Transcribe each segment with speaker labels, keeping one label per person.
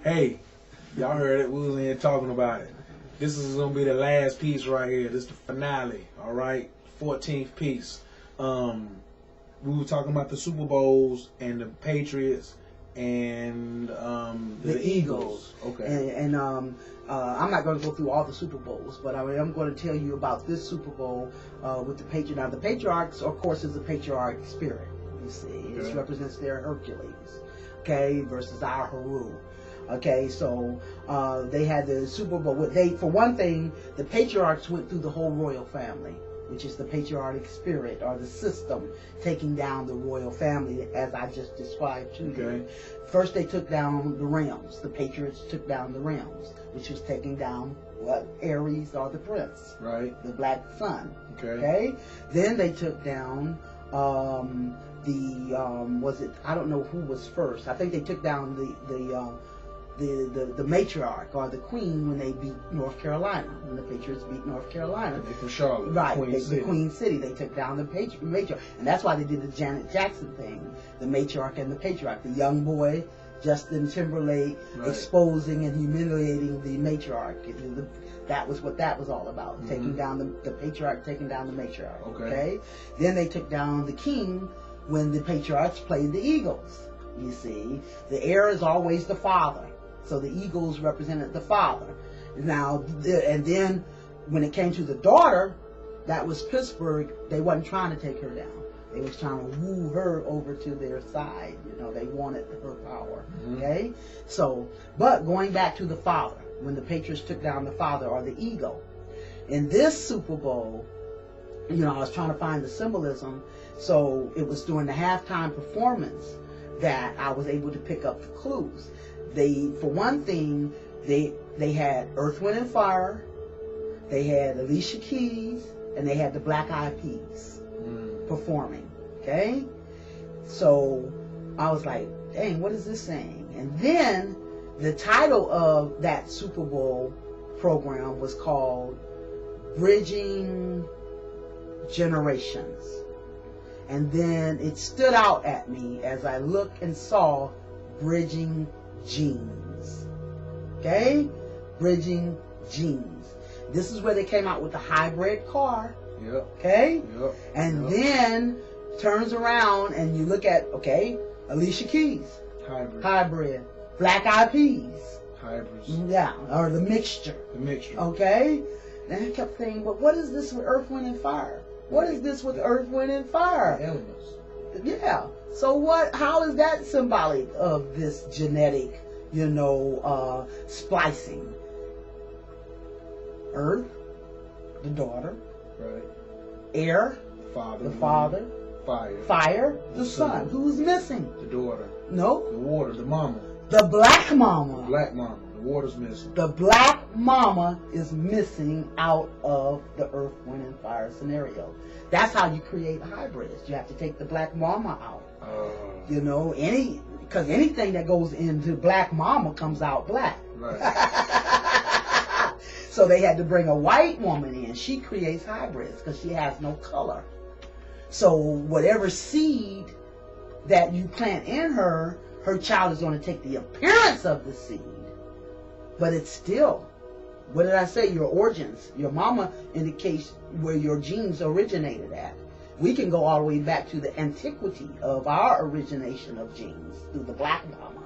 Speaker 1: Hey, y'all heard it. We was in here talking about it. This is gonna be the last piece right here. This is the finale. All right, 14th piece. We were talking about the Super Bowls and the Patriots and the Eagles. Okay.
Speaker 2: And I'm not going to go through all the Super Bowls, but I'm going to tell you about this Super Bowl with the Patriots. Now, the Patriarchs, of course, is a patriarch spirit. You see, this represents their Hercules, okay, versus our Haru. Okay, so they had the Super Bowl. For one thing, the patriarchs went through the whole royal family, which is the patriarchic spirit or the system taking down the royal family, as I just described to you. First, they took down the Rams. The Patriots took down the Rams, which was taking down what? Aries or the prince,
Speaker 1: right?
Speaker 2: The black sun.
Speaker 1: Okay.
Speaker 2: Then they took down was it? I don't know who was first. I think they took down the matriarch or the queen when they beat North Carolina, when the Patriots beat North Carolina.
Speaker 1: They from Charlotte,
Speaker 2: right?
Speaker 1: The
Speaker 2: Queen City. They took down the matriarch, and that's why they did the Janet Jackson thing, the matriarch and the patriarch. The young boy, Justin Timberlake, exposing and humiliating the matriarch. That was what that was all about. Taking down the patriarch, taking down the matriarch. Okay. Then they took down the king when the patriarchs played the Eagles. You see, the heir is always the father. So the Eagles represented the father. Now, and then when it came to the daughter, that was Pittsburgh, they wasn't trying to take her down. They was trying to woo her over to their side. You know, they wanted her power. Okay? So, but going back to the father, when the Patriots took down the father or the eagle, in this Super Bowl, you know, I was trying to find the symbolism. So it was during the halftime performance that I was able to pick up the clues. For one thing, they had Earth, Wind, and Fire, they had Alicia Keys, and they had the Black Eyed Peas performing. Okay, so I was like, dang, what is this saying? And then the title of that Super Bowl program was called Bridging Generations. And then it stood out at me as I looked and saw Bridging Genes. Okay? Bridging Genes. This is where they came out with the hybrid car. Okay? And then turns around and you look at, Alicia Keys. Hybrid. Black Eyed Peas.
Speaker 1: Hybrids.
Speaker 2: Yeah, or the mixture. Okay? And I kept thinking, but what is this with Earth, Wind, and Fire? What is this with Earth, Wind, and Fire?
Speaker 1: The elements.
Speaker 2: Yeah. So how is that symbolic of this genetic, splicing? Earth, the daughter.
Speaker 1: Right.
Speaker 2: Air,
Speaker 1: the
Speaker 2: father. Fire, the son. Who's missing?
Speaker 1: The daughter.
Speaker 2: No.
Speaker 1: The water, the mama.
Speaker 2: The black mama.
Speaker 1: The black mama. The water's missing.
Speaker 2: The black mama is missing out of the Earth, Wind, and Fire scenario. That's how you create hybrids. You have to take the black mama out. Because anything that goes into black mama comes out black.
Speaker 1: Right.
Speaker 2: So they had to bring a white woman in. She creates hybrids because she has no color. So whatever seed that you plant in her child is going to take the appearance of the seed. But it's still, what did I say? Your origins. Your mama indicates where your genes originated at. We can go all the way back to the antiquity of our origination of genes through the black mama.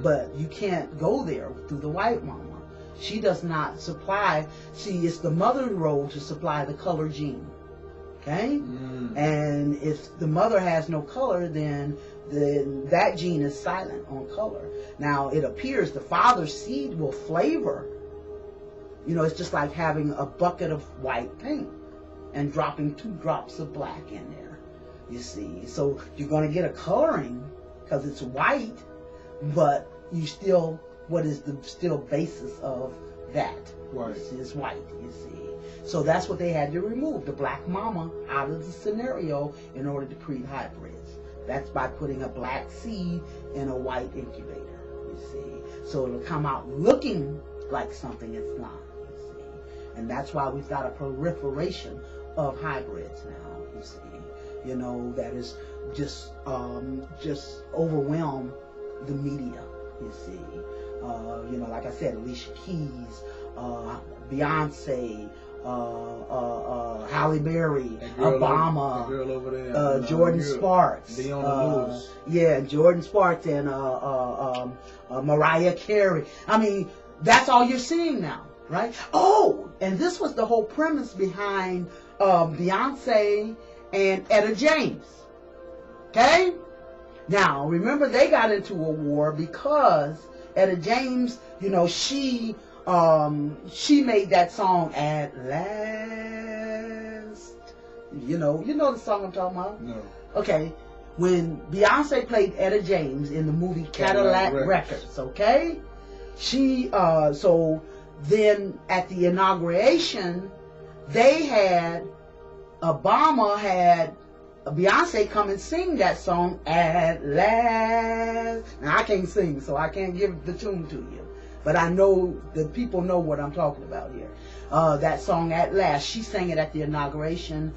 Speaker 2: But you can't go there through the white mama. She does not supply. See, it's the mother's role to supply the color gene. Okay? And if the mother has no color, then that gene is silent on color. Now, it appears the father's seed will flavor. It's just like having a bucket of white paint and dropping 2 drops of black in there. You see? So you're going to get a coloring because it's white, but you still, what is the still basis of that?
Speaker 1: White.
Speaker 2: It's white, you see. So that's what they had to remove, the black mama out of the scenario in order to create hybrids. That's by putting a black seed in a white incubator, you see. So it'll come out looking like something it's not, you see. And that's why we've got a proliferation of hybrids now, you see. That is just overwhelm the media, you see. You know, like I said, Alicia Keys, Beyonce, Halle Berry, Obama,
Speaker 1: that girl over there,
Speaker 2: Jordan Sparks,
Speaker 1: Lewis.
Speaker 2: Yeah, Jordan Sparks, and Mariah Carey. I mean, that's all you're seeing now, right? Oh, and this was the whole premise behind Beyonce and Etta James. Okay? Now, remember, they got into a war because Etta James, you know, she made that song At Last. You know the song I'm talking about?
Speaker 1: No.
Speaker 2: Okay. When Beyonce played Etta James in the movie Cadillac Records, okay? She, so then at the inauguration, Obama had Beyonce come and sing that song At Last. Now I can't sing, so I can't give the tune to you, but I know that people know what I'm talking about here. That song At Last, she sang it at the inauguration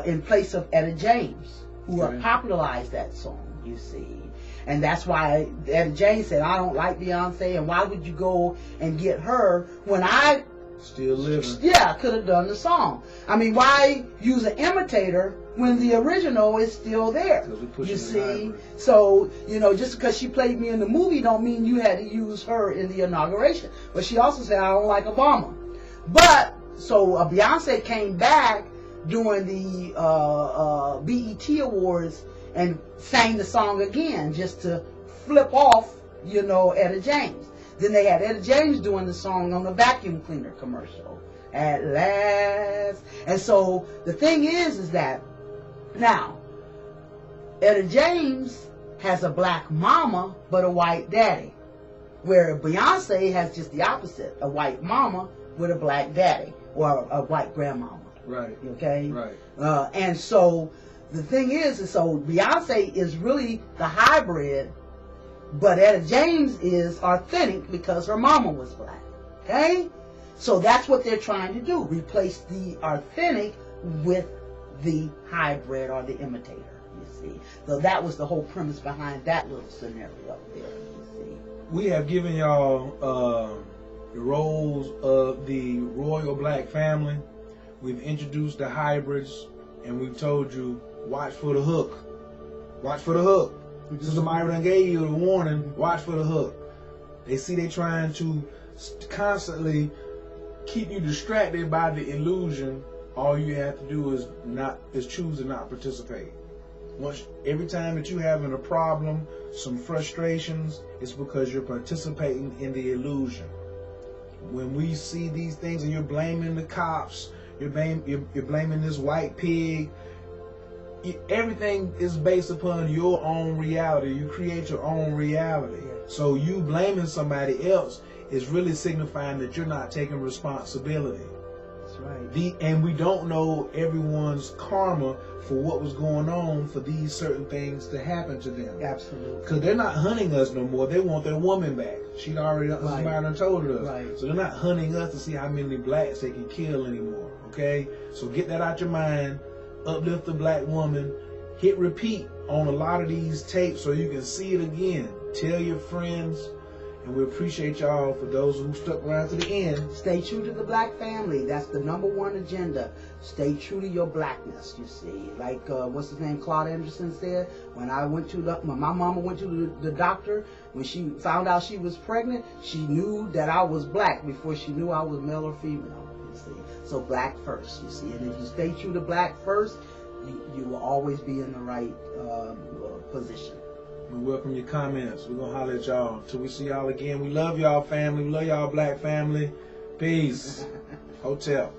Speaker 2: in place of Etta James, who popularized that song, you see. And that's why Etta James said, I don't like Beyonce, and why would you go and get her when I
Speaker 1: still living?
Speaker 2: Yeah, could have done the song. I mean, why use an imitator when the original is still there? You see? So, you know, just because she played me in the movie don't mean you had to use her in the inauguration. But she also said, I don't like Obama. But, so Beyonce came back during the BET Awards and sang the song again just to flip off, you know, Etta James. Then they had Etta James doing the song on the vacuum cleaner commercial, At Last. And so the thing is that now Etta James has a black mama but a white daddy, where Beyonce has just the opposite, a white mama with a black daddy, or a white grandmama.
Speaker 1: Right.
Speaker 2: Okay.
Speaker 1: Right.
Speaker 2: And so the thing is so Beyonce is really the hybrid, but Etta James is authentic because her mama was black. Okay? So that's what they're trying to do. Replace the authentic with the hybrid or the imitator, you see. So that was the whole premise behind that little scenario up there, you see.
Speaker 1: We have given y'all the roles of the royal black family. We've introduced the hybrids, and we've told you, watch for the hook. Watch for the hook. Sister MyRah done gave you the warning, watch for the hook. They see they trying to constantly keep you distracted by the illusion. All you have to do is choose to not participate. Every time that you're having a problem, some frustrations, it's because you're participating in the illusion. When we see these things and you're blaming the cops, you're blaming this white pig, everything is based upon your own reality. You create your own reality. So you blaming somebody else is really signifying that you're not taking responsibility.
Speaker 2: That's right.
Speaker 1: And we don't know everyone's karma for what was going on for these certain things to happen to them.
Speaker 2: Absolutely.
Speaker 1: Because they're not hunting us no more. They want their woman back. She'd already told us.
Speaker 2: Right.
Speaker 1: So they're not hunting us to see how many blacks they can kill anymore. Okay? So get that out your mind. Uplift the black woman. Hit repeat on a lot of these tapes so you can see it again. Tell your friends. And we appreciate y'all for those who stuck around to the end.
Speaker 2: Stay true to the black family. That's the #1 agenda. Stay true to your blackness, you see. Like, what's his name, Claude Anderson said, when my mama went to the doctor, when she found out she was pregnant, she knew that I was black before she knew I was male or female, you see. So black first, you see. And if you stay true to black first, you will always be in the right position.
Speaker 1: We welcome your comments. We're going to holler at y'all. Until we see y'all again. We love y'all family. We love y'all black family. Peace. Hotel.